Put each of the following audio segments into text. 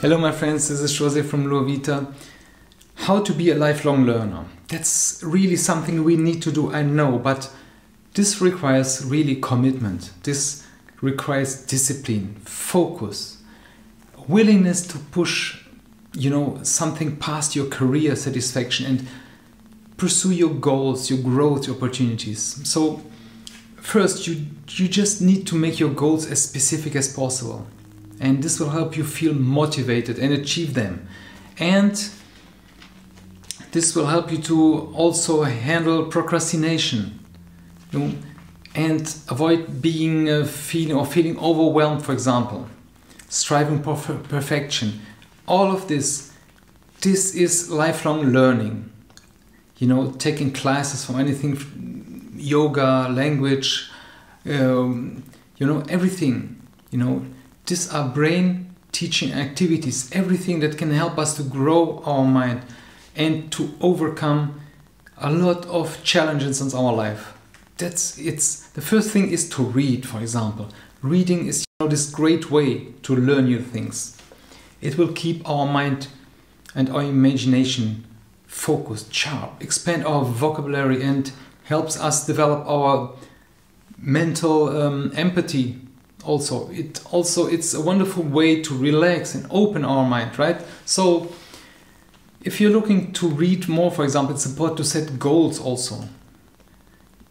Hello my friends, this is Jose from LuoVita. How to be a lifelong learner. That's really something we need to do, I know, but this requires really commitment. This requires discipline, focus, willingness to push, something past your career satisfaction and pursue your goals, your growth opportunities. So first, you just need to make your goals as specific as possible. And this will help you feel motivated and achieve them. And this will help you to also handle procrastination, and avoid being feeling overwhelmed, for example, striving for perfection. All of this is lifelong learning. Taking classes from anything, yoga, language, everything, These are brain teaching activities, everything that can help us to grow our mind and to overcome a lot of challenges in our life. The first thing is to read, for example. Reading is this great way to learn new things. It will keep our mind and our imagination focused, sharp, expand our vocabulary and helps us develop our mental empathy. It's a wonderful way to relax and open our mind, right? So if you're looking to read more, for example, it's important to set goals also.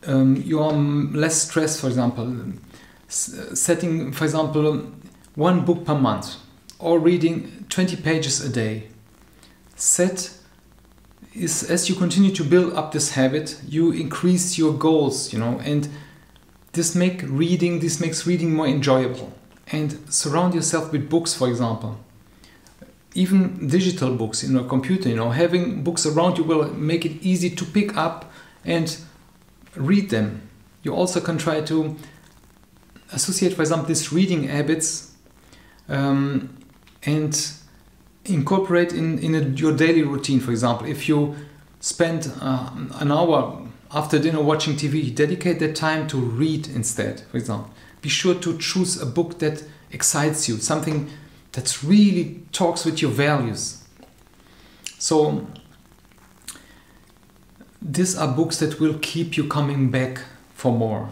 You are less stressed, for example, setting, for example, one book per month or reading 20 pages a day. As you continue to build up this habit, you increase your goals, and this makes reading more enjoyable. And surround yourself with books, for example. Even digital books in a computer, having books around you will make it easy to pick up and read them. You also can try to associate, for example, these reading habits and incorporate in your daily routine. For example, if you spend an hour after dinner watching TV, dedicate that time to read instead, for example. Be sure to choose a book that excites you, something that really talks with your values. So these are books that will keep you coming back for more.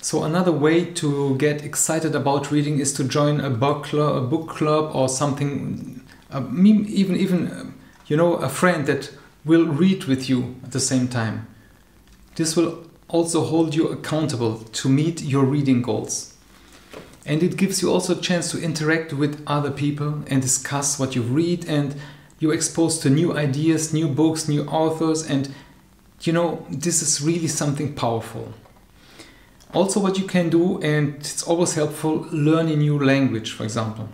So another way to get excited about reading is to join a book club or something, even a friend that will read with you at the same time. This will also hold you accountable to meet your reading goals. And it gives you also a chance to interact with other people and discuss what you read, and you're exposed to new ideas, new books, new authors, and this is really something powerful. Also what you can do, and it's always helpful, learn a new language, for example.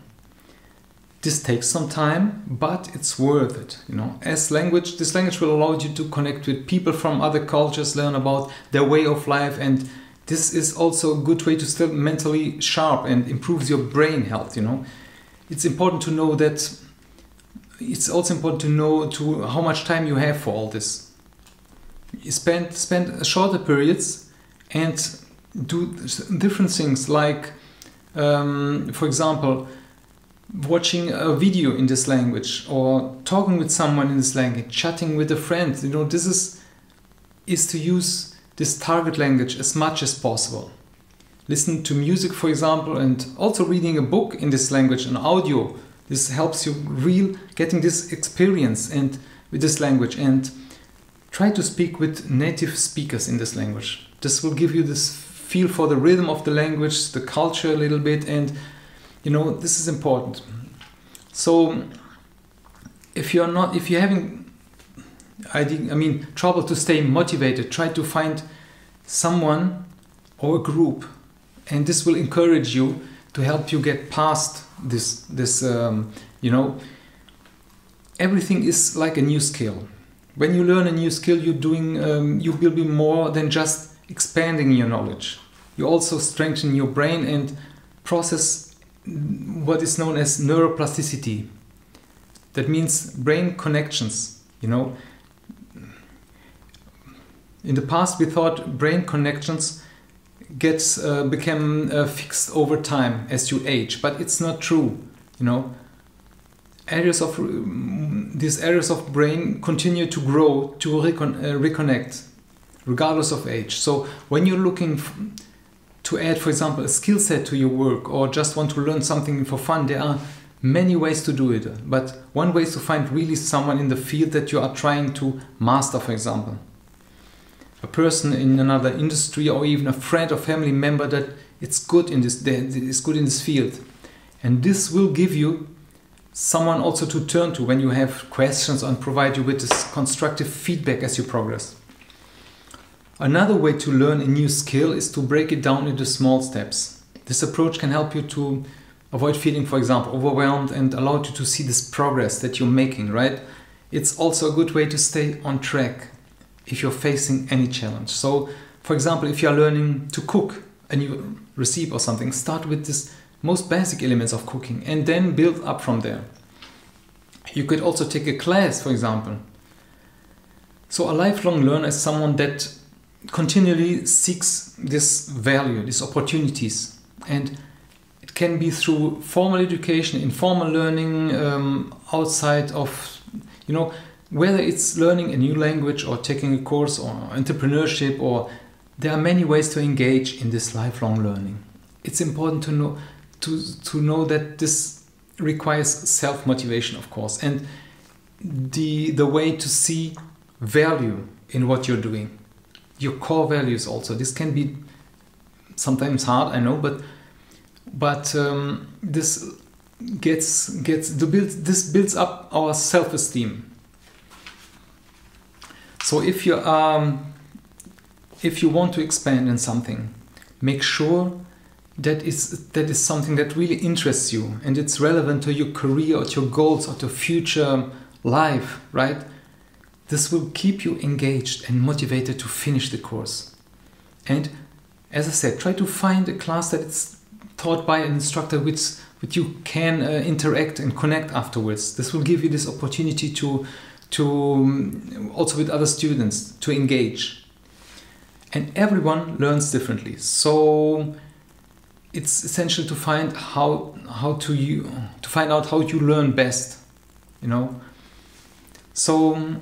This takes some time, but it's worth it. This language will allow you to connect with people from other cultures, learn about their way of life, and this is also a good way to stay mentally sharp and improves your brain health. It's important to know that. It's also important to know how much time you have for all this. You spend shorter periods and do different things, like, for example, watching a video in this language or talking with someone in this language, chatting with a friend. This is to use this target language as much as possible. Listen to music, for example, and also reading a book in this language, an audio. This helps you getting this experience and with this language, and try to speak with native speakers in this language. This will give you this feel for the rhythm of the language, the culture a little bit, and this is important. So if you're having trouble to stay motivated, try to find someone or a group, and this will encourage you to help you get past this. Everything is like a new skill. When you learn a new skill, you will be more than just expanding your knowledge. You also strengthen your brain and process what is known as neuroplasticity. That means brain connections. In the past, we thought brain connections become fixed over time as you age, but it's not true. these areas of brain continue to grow, to reconnect, regardless of age. So when you're looking to add, for example, a skill set to your work, or just want to learn something for fun, there are many ways to do it. But one way is to find really someone in the field that you are trying to master, for example. A person in another industry, or even a friend or family member that is good in this field. And this will give you someone also to turn to when you have questions, and provide you with this constructive feedback as you progress. Another way to learn a new skill is to break it down into small steps. This approach can help you to avoid feeling, for example, overwhelmed, and allow you to see this progress that you're making, right? It's also a good way to stay on track if you're facing any challenge. So, for example, if you're learning to cook a new recipe or something, start with this most basic elements of cooking and then build up from there. You could also take a class, for example. So a lifelong learner is someone that continually seeks this value, these opportunities, and it can be through formal education, informal learning, outside of, whether it's learning a new language or taking a course or entrepreneurship, or there are many ways to engage in this lifelong learning. It's important to know that this requires self-motivation, of course, and the way to see value in what you're doing. Your core values also. This can be sometimes hard, I know, but this builds up our self-esteem. So if you want to expand in something, make sure that is something that really interests you and it's relevant to your career or to your goals or to future life, right? This will keep you engaged and motivated to finish the course. And as I said, try to find a class that is taught by an instructor with you can interact and connect afterwards. This will give you this opportunity to also with other students to engage. And everyone learns differently. So it's essential to find to find out how you learn best, So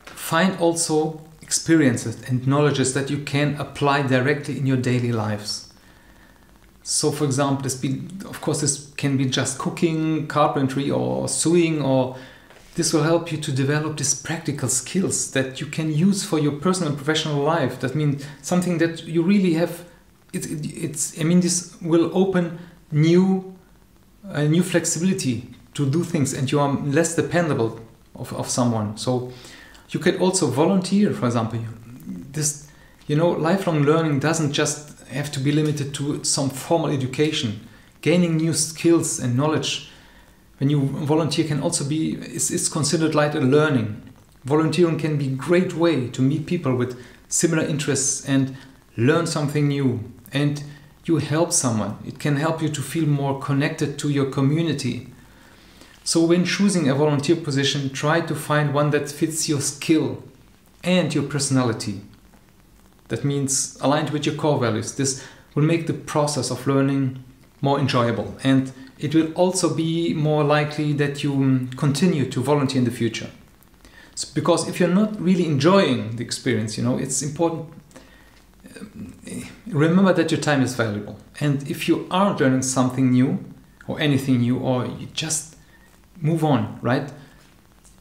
find also experiences and knowledges that you can apply directly in your daily lives. So for example, this can be just cooking, carpentry, or sewing, or this will help you to develop these practical skills that you can use for your personal and professional life. That means something that you really have. This will open new flexibility to do things, and you are less dependable of someone. So you can also volunteer, for example. Lifelong learning doesn't just have to be limited to some formal education. Gaining new skills and knowledge when you volunteer can also is considered like a learning. Volunteering can be a great way to meet people with similar interests and learn something new. And you help someone. It can help you to feel more connected to your community. So when choosing a volunteer position, try to find one that fits your skill and your personality. That means aligned with your core values. This will make the process of learning more enjoyable, and it will also be more likely that you continue to volunteer in the future. Because if you're not really enjoying the experience, it's important. Remember that your time is valuable, and if you are learning something new or anything new, or you just move on, right?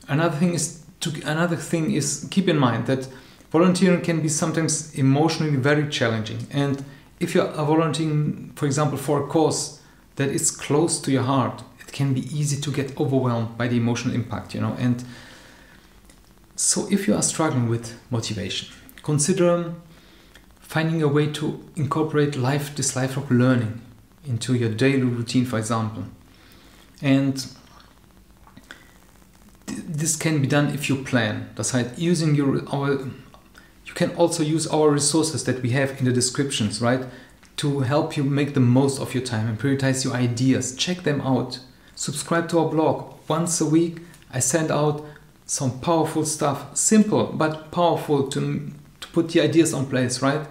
Another thing is keep in mind that volunteering can be sometimes emotionally very challenging, and if you are volunteering, for example, for a cause that is close to your heart, it can be easy to get overwhelmed by the emotional impact, and so if you are struggling with motivation, consider finding a way to incorporate this lifelong learning into your daily routine, for example. And this can be done if you plan. That's right. You can also use our resources that we have in the descriptions, right, to help you make the most of your time and prioritize your ideas. Check them out. Subscribe to our blog. Once a week, I send out some powerful stuff, simple but powerful to put the ideas on place, right?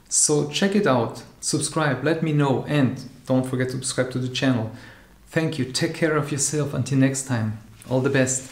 So check it out, subscribe, let me know, and don't forget to subscribe to the channel. Thank you. Take care of yourself. Until next time. All the best.